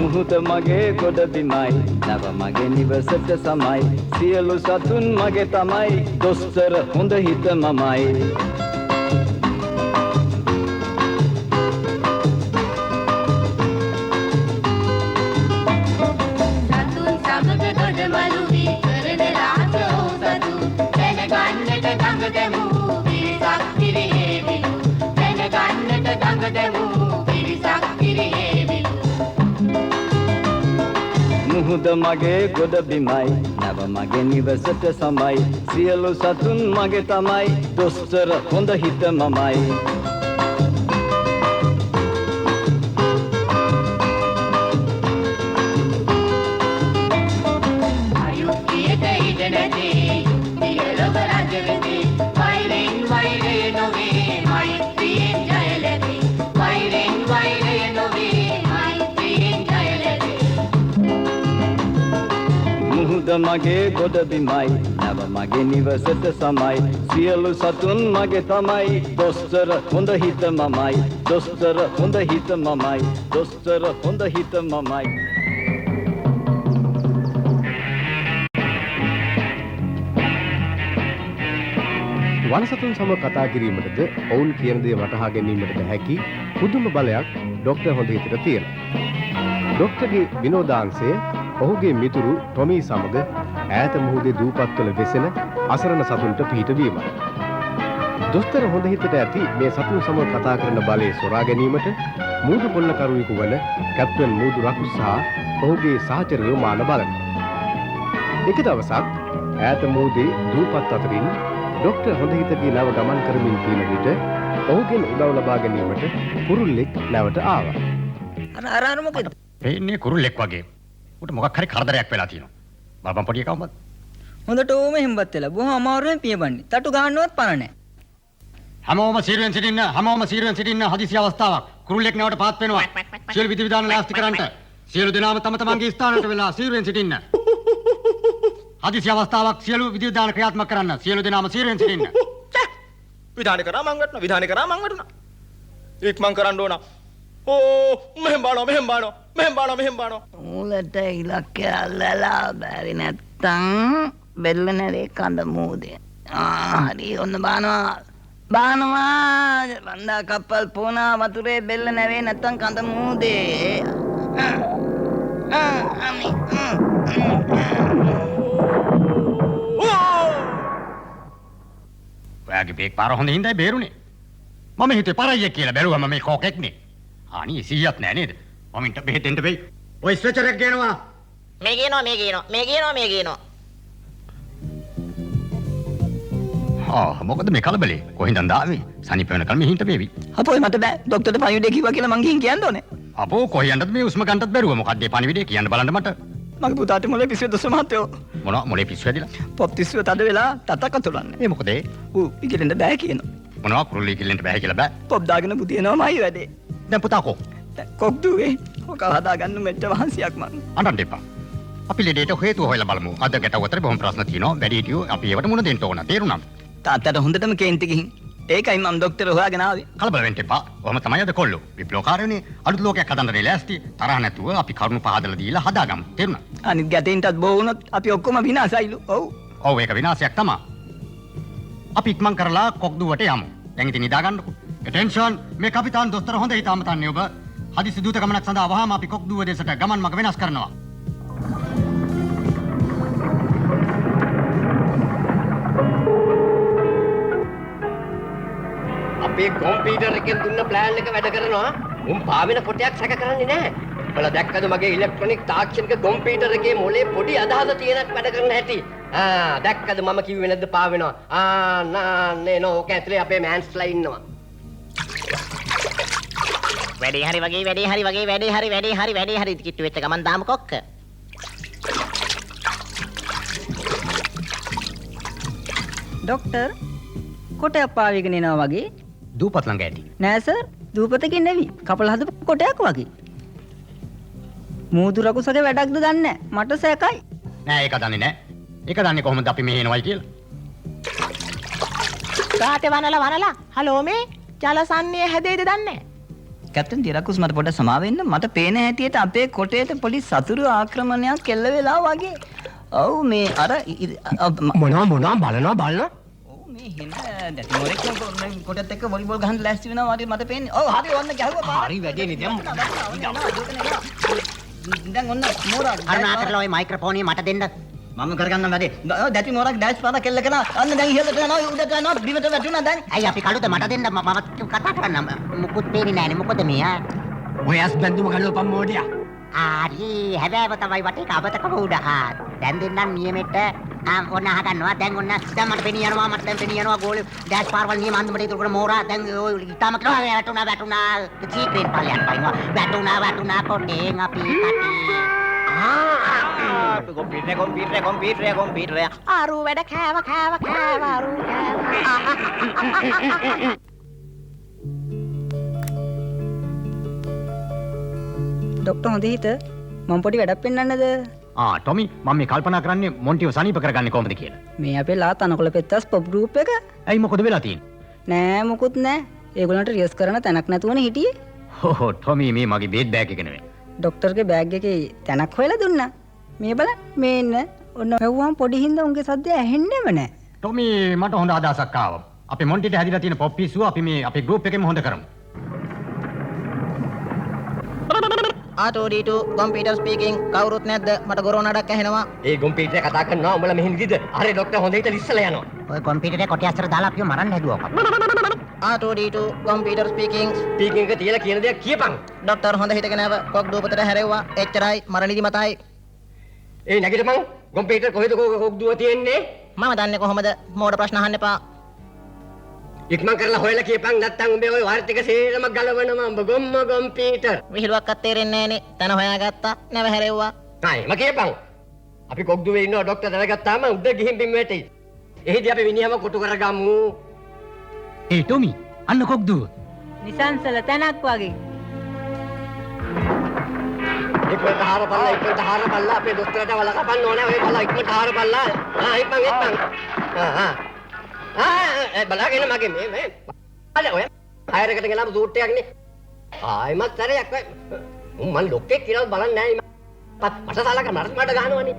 මුහුද මගේ ගොඩ බිමයි නැව මගේ නිවසට සමයි සියලු සතුන් මගේ තමයි දොස්තර හොඳ හිත මමයි මුහුද මගේ ගොඩ බිමයි නැව මගේ නිවසට සමයි සියලු සතුන් මගේ තමයි දොස්තර හොඳ හිත මමයි අයුක්තියට ඉඩ නැති දියලොව රජ වෙති වෛරෙන් වෛරය නොවේ මෛත්‍රියෙන් ජය ලැබේ වෛරෙන් වෛරය නොවේ මෛත්‍රියෙන් ජය ලැබේ මුහුද මගේ ගොඩ බිමයි නැව මගේ නිවසට සමයි සියලු සතුන් මගේ තමයි දොස්තර හොඳ හිත මමයි දොස්තර හොඳ හිත මමයි දොස්තර හොඳ හිත මමයි වනසතුන් සමග කතා කිරීමටද ඔවුන් කියන දේ වටහා ගැනීමටද හැකි පුදුම බලයක් ડોක්ටර් හොඳ හිතට තියෙනවා. ડોක්ටර්ගේ විනෝදාංශය ඔහුගේ මිතුරු ටොමී සමග ඈත මුහුදේ දූපත්වල වෙසෙන අසරණ සතුන්ට පිහිටවීමයි. දොස්තර හොඳ හිතට ඇති මේ සතුන් සමග කතා කරන බලය සොරා ගැනීමට මූදු කොල්ලකරුවෙකු වන කැප්ටන් මූදු රකු සහ ඔහුගේ සහචරයෝ මාන බලන. එක දවසක් ඈත මුහුදේ දූපත් අතරින් ડોක්ටර් හොඳ හිතගේ නව ගමන් කරමින් තියෙන විට ඔහුගෙන් උදව් ලබා ගැනීමට කුරුල්ලෙක් නැවට ආවා. අර මොකද? එන්නේ කුරුල්ලෙක් වගේ. උට මොකක් හරි කරදරයක් වෙලා තියෙනවා. බලපන් පොඩි එකා උඹත්. හොඳට ඕම හිම්බත් වෙලා බොහොම අමාරුවෙන් පියබන්නේ. තටු ගන්නවත් පණ නැහැ. හැමෝම සීරුවෙන් සිටින්න හදිසි අවස්ථාවක්. කුරුල්ලෙක් නැවට පාත් වෙනවා. සියලු විධි විධාන ලාස්ති කරන්ට. සියලු දෙනාම තම තමන්ගේ ස්ථානවලට වෙලා සීරුවෙන් සිටින්න. හදිසි අවස්ථාවක් සියලු විධි විධාන ක්‍රියාත්මක කරන්න. සියලු දෙනාම සීරුවෙන් සිටින්න. විධානය කරා මං වැටුණා. ඉක්මන් කරන්න ඕන. ඕ මෙහෙම බානවා. මූලට ඉලක්කය අල්ලලා බැරි නැත්තම් බෙල්ල නැරේ කඳ මූදේ. හරි ඔන්න බානවා. වන්දා කප්පල් පෝනා වතුරේ බෙල්ල නැරේ නැත්තම් කඳ මූදේ. ඔයාගේ බේක් පාර හොඳ හින්දායි බේරුනේ. මම හිතුවේ පරයිය කියලා බැලුවම මේ කෝකෙක්නේ. අනේ 100ක් නෑ නේද? මම ඉන්ට බෙහෙත් දෙන්න වෙයි. ඔය ස්ට්‍රෙචර් එක ගේනවා. මේ ගේනවා. මොකද මේ කලබලේ? කොහෙන්ද ආවේ? සනීප වෙනකල් මෙහි හිට වේවි. අපෝයි මට බෑ. ડોක්ටර්ට පණිවිඩය කිව්වා කියලා මං ගිහින් කියන්න ඕනේ. අපෝ කොහෙන්ද මේ උස්ම ගන්නත් බැරුව මොකක්ද මේ පණිවිඩය කියන්න බලන්න මට. මගේ පුතාට මොලේ පිස්සුව දොස්තර මහත්තයෝ. මොනවා මොලේ පිස්සු ඇදිලා? පොප් තිස්සුව තද වෙලා තතක තුලන්නේ. ඒ මොකද ඒ? ඌ ඉගෙලෙන්න බෑ කියනවා. මොනවා කුරුල්ලී කිල්ලෙන්ට බෑ කියලා බෑ. පොප් දාගෙන බුදිනවමයි වැඩේ. දැන් පුතා කො? කොක් දුවේ. ඔක හදාගන්න මෙච්ච වහන්සියක් මං. අඬන්න එපා. අපි ලෙඩේට හේතුව හොයලා බලමු. අද ගැටව අතර බොහොම ප්‍රශ්න තියෙනවා. වැඩි හිටියෝ අපි ඒවට මුණ දෙන්න ඕන. තේරුණාද? තාත්තට හොඳටම කේන්ති ගිහින්. ඒකයි මම ડોක්ටර් හොයාගෙන ආවේ. කලබල වෙන්න එපා. ඔහම තමයි අද කොල්ලෝ. විප්ලවකාරයෝනේ අලුත් ලෝකයක් හදන්න ලෑස්ති. තරහ නැතුව අපි කරුණු පහදලා දීලා හදාගමු. තේරුණා? අනිත් ගැටෙන්ටත් බෝ වුණොත් අපි ඔක්කොම විනාශයිලු. ඔව්. ඔව් ඒක විනාශයක් තමයි. අපි ඉක්මන් කරලා කොක්දුවට යමු. දැන් ඉතින් නිදා ගන්නකො. ඇටෙන්ෂන් මේ කපිතාන් දොස්තර හොඳ හිතාම තන්නේ ඔබ. හදිසි දූත ගමනක් සඳහා වහාම අපි කොක්දුව දෙසට ගමන් මඟ වෙනස් කරනවා. අපේ කම්පියුටර් එකෙන් දුන්න ප්ලෑන් එක වැඩ කරනවා. උන් පාවෙන කොටයක් සැක කරන්නේ නැහැ. ඔයාලා දැක්කද මගේ ඉලෙක්ට්‍රොනික තාක්ෂණික කම්පියුටර් එකේ මොලේ පොඩි අදහස තියෙනක් වැඩ කරන හැටි? දැක්කද මම කිව්වේ නැද්ද පාවෙනවා? නේ නෝක ඇතුලේ අපේ මෑන්ස්ලා ඉන්නවා. වැඩේ හරි කිට්ටු වෙච්ච ගමන් දාමු කොක්ක. ડોක්ටර් කොටයක් පාවිගෙන එනවා වගේ. දූපත් ළඟ ඇති. නෑ සර් දූපතකින් නෙවි කපල හදපු කොටයක් වගේ. මූදු රකුසගේ වැඩක්ද දන්නේ නැහැ. මට සැකයි. නෑ ඒක දන්නේ නෑ. ඒක දන්නේ කොහොමද අපි මෙහෙ එනවයි කියලා? ගාතේ වනලා හලෝ මේ ජලසන්නේ හැදෙයිද දන්නේ? කැප්ටන් තිරකුස් මට පොඩ්ඩක් සමාව වෙන්න. මට පේන හැටියට අපේ කොටේට පොඩි සතුරු ආක්‍රමණයක් කෙල්ල වෙලා වගේ. ඔව් මේ අර මොනවා බලනවා. ඔව් මේ හිඳ දැටි මොරෙක් කොටත් එක්ක වොලිබෝල් ගහන්න ලෑස්ති වෙනවා වගේ මට පේන්නේ. ඔව් හරි ඔන්න ගැහුවා පාර. හරි වැඩේ නේ දැන්. දැන් ඔන්න මෝරා කරුණාකරලා ওই මයික්‍රොෆෝනිය මට දෙන්න. මම කරගන්න වැඩේ. දැටි මොරක් ඩෑෂ් පාර කෙල්ල කරා. අන්න දැන් ඉහළට යනවා උඩට යනවා බිමට වැටුණා දැන්. ඇයි අපි කළුද මට දෙන්න මම කතා කරන්න මුකුත් පේන්නේ නැහැනේ මොකද මේ ආ ඔය ඇස් බැඳුම ගලවපන් මෝඩයා. හරි හැබැයි තමයි වටේ කබතකම උඩ දැන් දෙන්නම් නියමෙට ඔන්න අහගන්නවා දැන් ඔන්න දැන් මට පෙනී යනවා මට දැන් පෙනී යනවා ගෝල ඩෑෂ් පාරවල් නියම අන්දමට ඉතුරුකට මෝරා දැන් ඔය ඉතාම කරා වැටුණා සීක්‍රේට් පල්ලයක් පයින්නවා වැටුණා කොටෙන් අපි කොම්පියුටර් ආරු වැඩ කෑව ආරු ડોක්ටර් හොඳ හිත මම පොඩි වැඩක් පෙන්නන්නද? ටොමි මම මේ කල්පනා කරන්නේ මොන්ටිව සනීප කරගන්නේ කොහොමද කියලා. මේ අපේ ලා තනකොළ පෙත්තස් පොප් ගෲප් එක. ඇයි මොකද වෙලා තියෙන්නේ? නෑ මොකුත් නෑ. ඒගොල්ලන්ට රියස් කරන තැනක් නැතුවනේ හිටියේ. හෝ ටොමි මේ මගේ බේත් බෑග් එක නෙවෙයි. ડોක්ටර්ගේ බෑග් එකේ තැනක් හොයලා දුන්නා. මේ බලන්න මේ ඉන්න ඔන්න මෙව්වම් පොඩි හින්දා උන්ගේ සද්ද ඇහෙන්නෙම නෑ. ටොමි මට හොඳ අදහසක් ආවා. අපේ මොන්ටිට හැදිලා තියෙන පොප් පිස්සුව අපි මේ අපේ ගෲප් එකෙම හොඳ කරමු. R2D2 කොම්පියුටර් ස්පීකින් කවුරුත් නැද්ද? මට ගොරෝනඩක් ඇහෙනවා. ඒ කොම්පියුටරේ කතා කරනවා උඹලා මෙහෙන් ඉදිද? හරි ડોක්ටර් හොඳ හිතලා ඉස්සලා යනවා. ඔය කම්පියුටරේ කොටි අස්තර දාලා අපිව මරන්න හැදුවා. R2D2 කොම්පියුටර් ස්පීකින් ස්පීකින් එක තියලා කියන දේ කියපන්. ડોක්ටර් හොඳ හිතගෙන ආව කොක් දූපතට හැරෙව්වා. එච්චරයි මරණිදි මතයි. ඒ නැගිටපන් කොම්පියුටර් කොහෙද කොක් දුව තියෙන්නේ? මම දන්නේ කොහොමද? මෝඩ ප්‍රශ්න අහන්න එපා. ඉක්මන් කරලා හොයලා කියපන් නැත්තම් උඹේ ওই වාර්තික සේරම ගලවනවා උඹ ගොම්ම කොම්පියුටර්. විහිළුවක්වත් තේරෙන්නේ නැහනේ. තන හොයාගත්තා. නැව හැරෙව්වා. මම කියපන්. අපි කොක් දුවේ ඉන්නවා ડોක්ටර් දැනගත්තාම උඩ ගිහින් බිම් වැටෙයි. එහෙදි අපි මිනිහම කොටු කරගමු. ඒ ටොමි අන්න කොක් දුව. නිසංසල තැනක් වගේ. ඉක්මනට හාරපල්ලා අපේ දොස්තරට වල කපන්න ඕනේ. ඔය බලලා ඉක්මනට හාරපල්ලා. ඉක්මන්. බලාගෙන මගේ මේ අද ඔය හයරකට ගෙනාපු සූට් එකක් නේ. ආයිමත් සැරයක් මම ලොක්කෙක් කියලා බලන්නේ නැහැ. පටසාලක මට ගහනවනේ.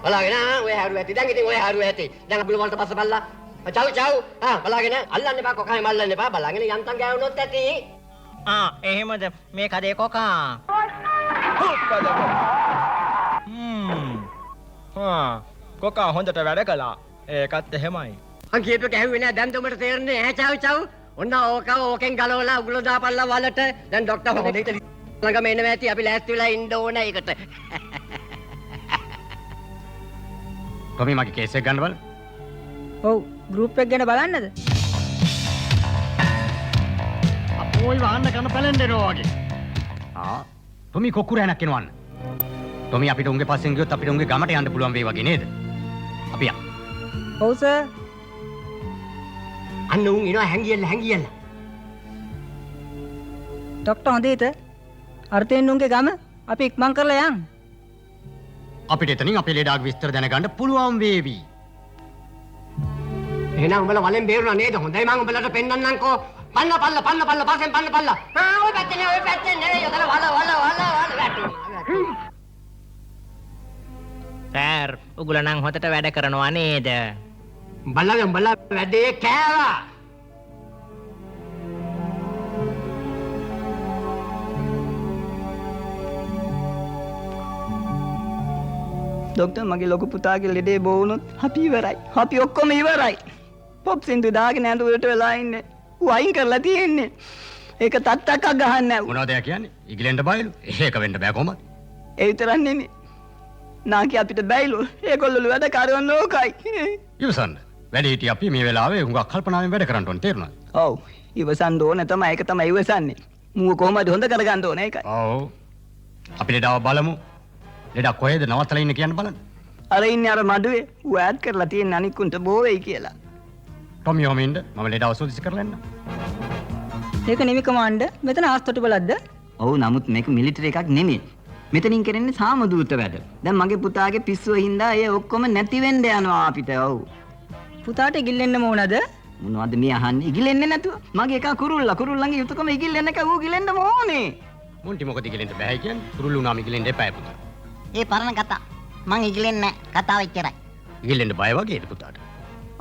බලාගෙන ඔය හැරුව ඇති. දැන් ඉතින් ඔය හැරුව ඇති. දැන් අපි වලට පස්ස බල්ලා. චව්. බලාගෙන අල්ලන්න එපා කොකයි මල්ලන්න එපා. බලාගෙන යන්තම් ගෑවුනොත් ඇති. එහෙමද මේ කඩේ කොකා. කොකා හොඳට වැඩ කළා. ඒකත් එහෙමයි. මං කියපේක ඇහුවේ නෑ. දැන් උඹට තේරෙන්නේ ඈ චව්. ඔන්න ඕකෙන් ගලවලා උගුල දාපල්ලා වලට. දැන් ડોක්ටර් හොඳ හිත ළඟම එනවා ඇති. අපි ලෑස්ති වෙලා ඉන්න ඕන ඒකට. ටොමි මගේ කේස් එක ගන්න බලන්න. ඔව් ගෲප් එක ගැන බලන්නද? අපෝයි වහන්න කරන පැලෙන්ඩේරෝ වගේ. ටොමි කොක්කුර යනක් එනවන්න. ටොමි අපිට උන්ගේ පස්සෙන් ගියොත් අපිට උන්ගේ ගමට යන්න පුළුවන් වෙයි වගේ නේද? අපි යන්න. ඔව් සර්. අන්න උන් එනවා හැංගියල්ල. ડોක්ටර් හොඳ හිත අර්ථයෙන් උන්ගේ ගම අපි ඉක්මන් කරලා යන්. අපිට එතනින් අපේ ලෙඩාගේ විස්තර දැනගන්න පුළුවන් වේවි. එහෙනම් උඹලා වලෙන් බේරුණා නේද? හොඳයි මං උඹලට පෙන්නන්නම්කෝ. පන්න පස්සෙන් පන්න. ඔය පැත්තේ නේ යතන වල වැටුණා. සර් උගල නම් හොතට වැඩ කරනවා නේද? උඹලා වැඩේ කෑවා. ડોක්ටර් මගේ ලොකු පුතාගේ ලෙඩේ බෝ වුණොත් අපි ඉවරයි. අපි ඔක්කොම ඉවරයි. පොප් සින්දු දාගෙන ඇඳුරට වෙලා ඉන්නේ. වයින් කරලා තියෙන්නේ. ඒක තත්තක්ක් ගහන්නේ නැහැ. මොනවද යා කියන්නේ? ඉගලෙන්ඩ බයලු. ඒක වෙන්න බෑ කොහමද? ඒ විතරක් නෙමෙයි. නාකි අපිට බැයිලු. ඒගොල්ලෝ වැඩ කරවන්න ඕකයි. ඉවසන්න. වැඩි හිටිය අපි මේ වෙලාවේ හුඟක් කල්පනාවෙන් වැඩ කරන්න ඕනේ තේරුණාද? ඔව්. ඉවසන්න ඕන තමයි ඒක තමයි ඉවසන්නේ. මූව කොහමද හොඳ කරගන්න ඕන ඒකයි. ඔව්. අපි ලෙඩාව බලමු. ලෙඩා කොහෙද නවත්තලා ඉන්නේ කියන්න බලන්න. අර ඉන්නේ අර මඩුවේ. ඌ ඈඩ් කරලා තියෙන අනිකුන්ට බෝ වෙයි කියලා. ටොමි යොමින්ද මම ලෙඩාව සෝදිසි කරලා එන්න. ඒක නෙමෙයි කමාන්ඩර්. මෙතන ආස්තොට බලද්ද? ඔව් නමුත් මේක මිලිටරි එකක් නෙමෙයි. මෙතනින් කරන්නේ සාමදූත වැඩ. දැන් මගේ පුතාගේ පිස්සුව හින්දා ඒ ඔක්කොම නැති වෙන්න යනවා අපිට. ඔව්. පුතාට ගිල්ලෙන්නම ඕනද? මොනවද මේ අහන්නේ? ඉගිලෙන්නේ නැතුව. මගේ එකා කුරුල්ලන්ගේ යුතුයකම ඉගිලෙන්න එක ඌ ගිලෙන්න ඕනේ. මොන්ටි මොකද ඉගිලෙන්න බෑ කියන්නේ? කුරුල්ලු නාම ඉගිලෙන්න එපා පුතා. ඒ පරණ කතා. මං ඉගිලෙන්නේ නැහැ. කතාව එච්චරයි. ඉගිලෙන්න බය වගේද පුතාට?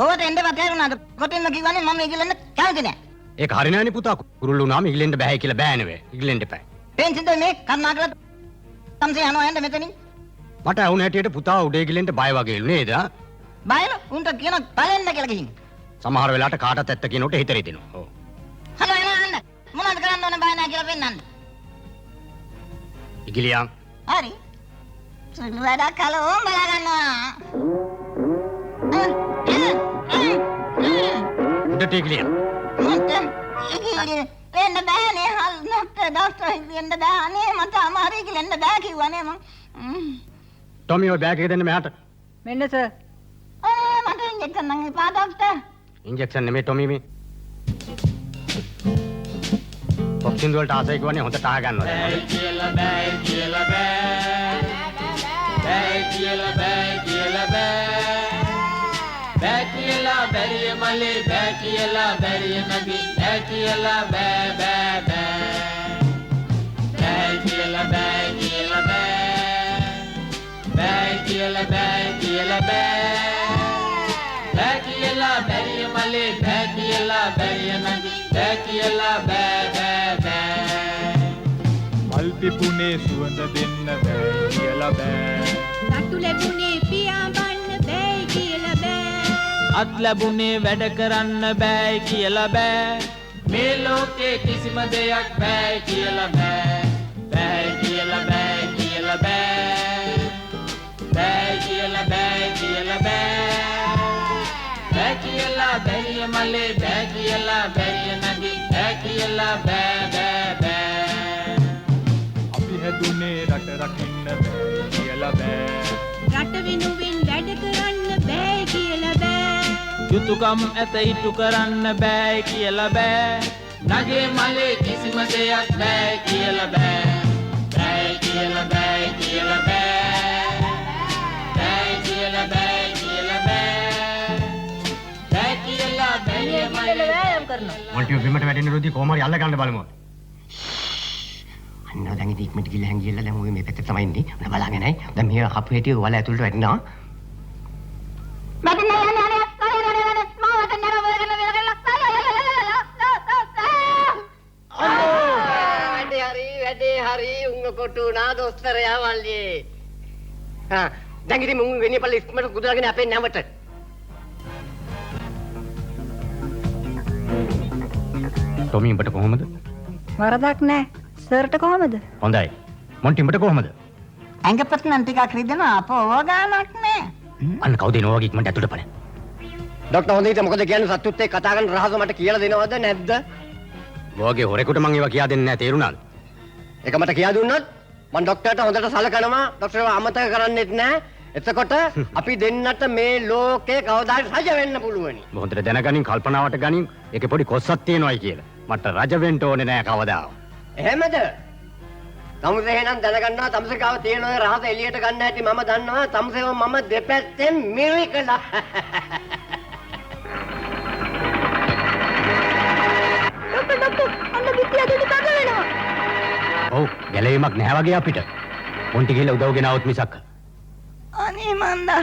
ඔබට එන්න වතේරුණාද? කොටින්ම කිව්වනේ මම ඉගිලෙන්න කැමති නැහැ. ඒක හරි නෑනේ පුතා. කුරුල්ලු නාම ඉගිලෙන්න බෑ කියලා බෑ නෙවෙයි. ඉගිලෙන්න එපා. පෙන්සින්ද මේ කර්මාකල තමසේ යනවා යන්න මෙතනින්. මට වුණ හැටියට පුතා උඩ ඉගිලෙන්න බය වගේලු නේද? බයන උන්ට කියන බලන්න කියලා ගිහින්. සමහර වෙලාවට කාටත් ඇත්ත කියනකොට හිත රිදෙනවා. ඔව්. හලෝ එන්න. මොනවද කරන්න ඕනේ බය නැහැ කියලා පෙන්නන්න. ඉගිලියන් හරි. සුළු වැඩක් කළොත් බලා ගන්නවා. උඩට ඉගිලියන්. මට එන්න බෑනේ හල් ડોක්ටර් ඉන්න බෑනේ මට අමාරුයි කියලා එන්න බෑ කිව්වනේ මං. ටොමි ඔය බෑග් එක දෙන්න මෙහාට. මෙන්න සර්. මට ඉන්ජෙක්ෂන් නම් එපා ડોක්ටර්. ඉන්ජෙක්ෂන් නෙමෙයි ටොමි මේ. පොක්සින් වලට ආසයි කියන්නේ හොඳට අහ ගන්නවා. බෑ කියලා බෑ කියලා බෑ. බෑ කියලා බෑ කියලා බෑ. බෑ කියලා බැරිය මලේ බෑ කියලා බැරිය මගේ බෑ කියලා බෑ බෑ බෑ. බෑ කියලා බෑ කියලා බෑ. බෑ කියලා බෑ කියලා බෑ. බෑ කියලා බැරිය මලේ බෑ කියලා බැරිය මගේ බෑ කියලා බෑ බෑ බෑ. මල් පිපුනේ සුවඳ දෙන්න බෑ කියලා බෑ. තට්ටු ලැබුණේ පියාඹන්න බෑ කියලා බෑ. අත් ලැබුණේ වැඩ කරන්න බෑ කියලා බෑ. මේ ලෝකේ කිසිම දෙයක් බෑ කියලා බෑ. බෑ කියලා බෑ කියලා බෑ. බෑ කියලා බෑ කියලා බෑ. බෑ කියලා බැරිය මලේ බෑ කියලා බැරිය නගේ බෑ කියලා බෑ බෑ බෑ. අපි හැදුනේ රට රකින්න බෑ කියලා බෑ. රට වෙනුවෙන් වැඩ කරන්න බෑ කියලා බෑ. යුතුයකම් ඇත ඉටු කරන්න බෑ කියලා බෑ. නගේ මලේ කිසිම දෙයක් බෑ කියලා බෑ. බෑ කියලා බෑ කියලා බෑ. බෑ කියලා බෑ කියලා බෑ. බෑ කියලා බැරිය මලේ වෑයම් කරනවා. මොන්ටි බිමට වැටෙන රොදි කොහම හරි අල්ල ගන්න බලමු. අන්න දැන් ඉතින් ඉක්මනට ගිහලා හැං ගිහලා දැන් ඔය මේ පැත්තට තමයි ඉන්නේ. මම බලාගෙනයි. දැන් මෙහෙ කපු හැටිය වල ඇතුළට වැටෙනවා. මට නෑ නෑ නෑ මාවට නෑ වැඩේ හරි උංග කොටුනා දොස්තරයා වල්ලියේ. හා දැන් ඉතින් මුන් වෙන්නේ පල්ලි ඉක්මනට කුදුරගෙන අපේ නැවට. ටොමි උඹට කොහමද? වරදක් නෑ. සර්ට කොහමද? හොඳයි. මොන්ටි උඹට කොහමද? ඇඟපත් නම් ටිකක් රිදෙනවා අපෝ ඕගානක් නෑ. අන්න කවුද එනවා ඉක්මනට ඇතුළට බලන්න. ડોක්ටර් හොඳට මොකද කියන්නේ සතුත් එක්ක කතා කරන රහස මට කියලා දෙනවද නැද්ද? ඔයගේ හොරෙකුට මං ඒවා කියා දෙන්නේ නැහැ තේරුණාද? ඒක මට කියා දුන්නොත් මම ડોක්ටර්ට හොඳට සලකනවා. ડોක්ටර්ව අමතක කරන්නෙත් නැහැ. එතකොට අපි දෙන්නට මේ ලෝකේ කවදාද රජ වෙන්න පුළුවනි. හොඳට දැනගනින් කල්පනාවට ගනින් ඒකේ පොඩි කොස්සක් තියෙනවායි කියලා. මට රජ වෙන්න ඕනේ නැහැ කවදාවත්. එහෙමද? තමුසේ එහෙනම් දැනගන්නවා තමුසේ ගාව තියෙන ඔය රහස එළියට ගන්න හැටි මම දන්නවා. තමුසේව මම දෙපැත්තෙන් මිරිකලා. ඔව් ගැලවීමක් නැහැ වගේ අපිට. මොන්ටි ගිහලා උදව් ගෙනාවොත් මිසක්. අනේ මන්දා.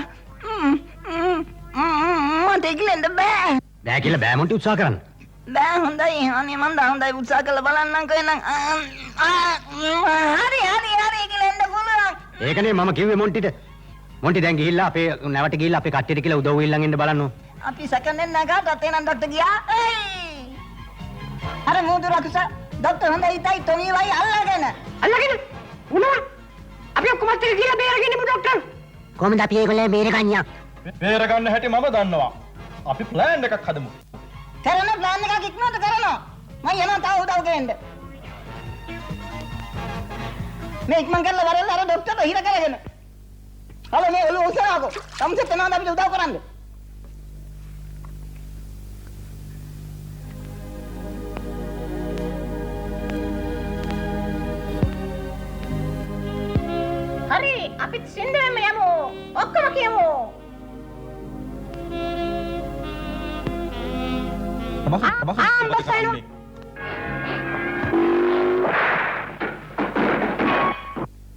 මට ඉගිලෙන්න බෑ. බෑ කියලා බෑ මොන්ටි උත්සාහ කරන්න. බෑ හොඳයි. අනේ මන්දා හොඳයි උත්සාහ කරලා බලන්නම්කෝ එනම්. හරි ඉගිලෙන්න පුළුවන්. ඒකනේ මම කිව්වේ මොන්ටිට. මොන්ටි දැන් ගිහිල්ලා අපේ නැවට ගිහිල්ලා අපේ කට්ටියට කියලා උදව් ඉල්ලන් එන්න බලන්න. අපි සැකෙන්නේ නැගාටත් එනම් ડોක්ටර් ගියා. අර මෝදුර අකුස ડોක්ටර් හොඳයි ඉතයි ටොමි වයි අල්ලගෙන. අල්ලගෙන උනා අපි ඔක්කොම අතේ ගිහලා බේරගෙන ඉමු ડોක්ටර්. කොහොමද අපි ඒගොල්ලෝ බේරගන්නේ? බේර ගන්න හැටි මම දන්නවා. අපි ප්ලෑන් එකක් හදමු. කරන ප්ලෑන් එකක් ඉක්මනට කරනවා. මම යනවා තව උදව් ගේන්න. මේ ඉක්මන් කරලා වරෙල්ල අර ડોක්ටර්ට හිර කරගෙන. හලෝ මේ ඔලුව උසාවකෝ. තමසෙත් එනවාද අපිට උදව් කරන්න? හරි අපිත් සින්දුවෙම යමු. ඔක්කොම කියමු.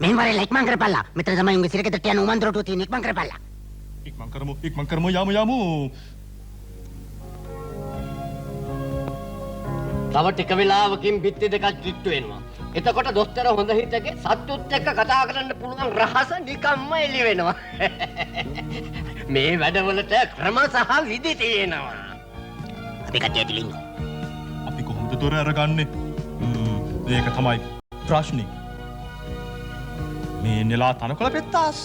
මෙහෙම වරේ ඉක්මන් කරපල්ලා. මෙතන තමයි උන්ගේ සිරගෙදරට යන උමන්තරට තියෙන ඉක්මන් කරපල්ලා. ඉක්මන් කරමු යමු. තව ටික වෙලාවකින් බිත්ති දෙකක් කිට්ටු වෙනවා. එතකොට දොස්තර හොඳ හිතගේ සත්තුත් එක්ක කතා කරන්න පුළුවන් රහස නිකම්ම එළි වෙනවා. මේ වැඩවලට ක්‍රම සහ විධි තියෙනවා. අපි කට්ටියට ලින්ග. අපි කොහොමද තොර අරගන්නේ? ඒක තමයි ප්‍රශ්නේ. මේ නෙලා තනකොළ පෙත්තාස්.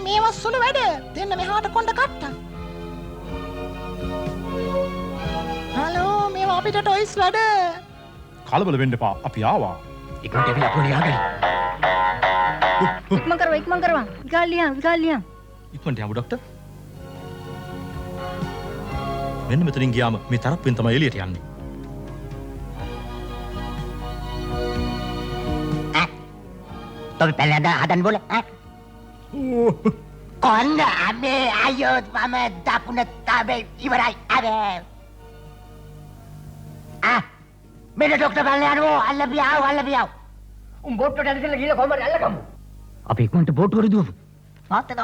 මේවා සුළු වැඩ. දෙන්න මෙහාට කොණ්ඩ කට්ටක්. හලෝ මේවා අපිට ටොයිස් වැඩ. කලබල වෙන්න එපා. අපි ආවා. ඉක්මනට එවිලා පොඩි ආගන්න. ඉක්මන් කරවා. ගාලියම්. ඉක්මනට යමු ડોක්ටර්. මෙන්න මෙතනින් ගියාම මේ තරප්පෙන් තමයි එළියට යන්නේ. Tapi pelada hadan boleh, Konda abe ayo mama dapuna tabe ibarai abe. Mena dokter balnean wo alla biaw. බෝට්ටුවට ඇදලා ගිහලා කොහමද අල්ලගමු. අපි ඉක්මනට බෝට්ටුවට දුවමු. මාතන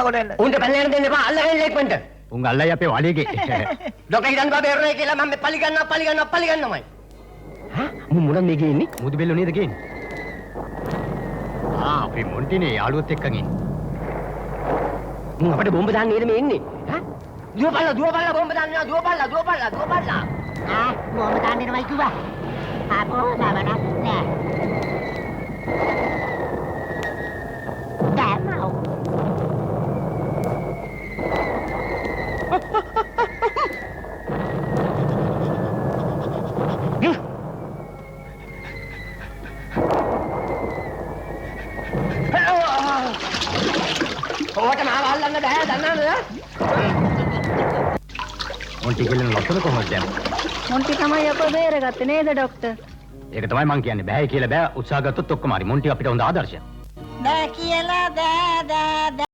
කොට එන්න. උන්ට පැනලා දෙන්න එපා. අල්ලගෙන ඉක්මනට. උන් අල්ලයි අපේ වලිගේ. ඩොක්ටර් හිතන් බබේ එරේ කියලා මම පලි ගන්නමයි. මොනවද මේ ගේන්නේ? මුදු බෙල්ල නේද ගේන්නේ? අපේ මොන්ටිනේ යාළුවොත් එක්කන් ඉන්නේ. මුන් අපිට බෝම්බ දාන්න නේද මේ ඉන්නේ? දුවපල්ලා බෝම්බ දාන්න දුවපල්ලා. Mau makan di rumah itu bah? Apa nama nak? Tak mau. ඕකට මාව අල්ලන්න බෑ දන්නවද? මොන්ටි කියලා ලොස්සන කොහොමද දැම්මේ? මොන්ටි තමයි අප බේරගත්තේ නේද ડોක්ටර්? ඒක තමයි මං කියන්නේ. බෑ කියලා බෑ උත්සාහ ගත්තොත් ඔක්කොම හරි. මොන්ටි අපිට හොඳ ආදර්ශයක්. බෑ කියලා බෑ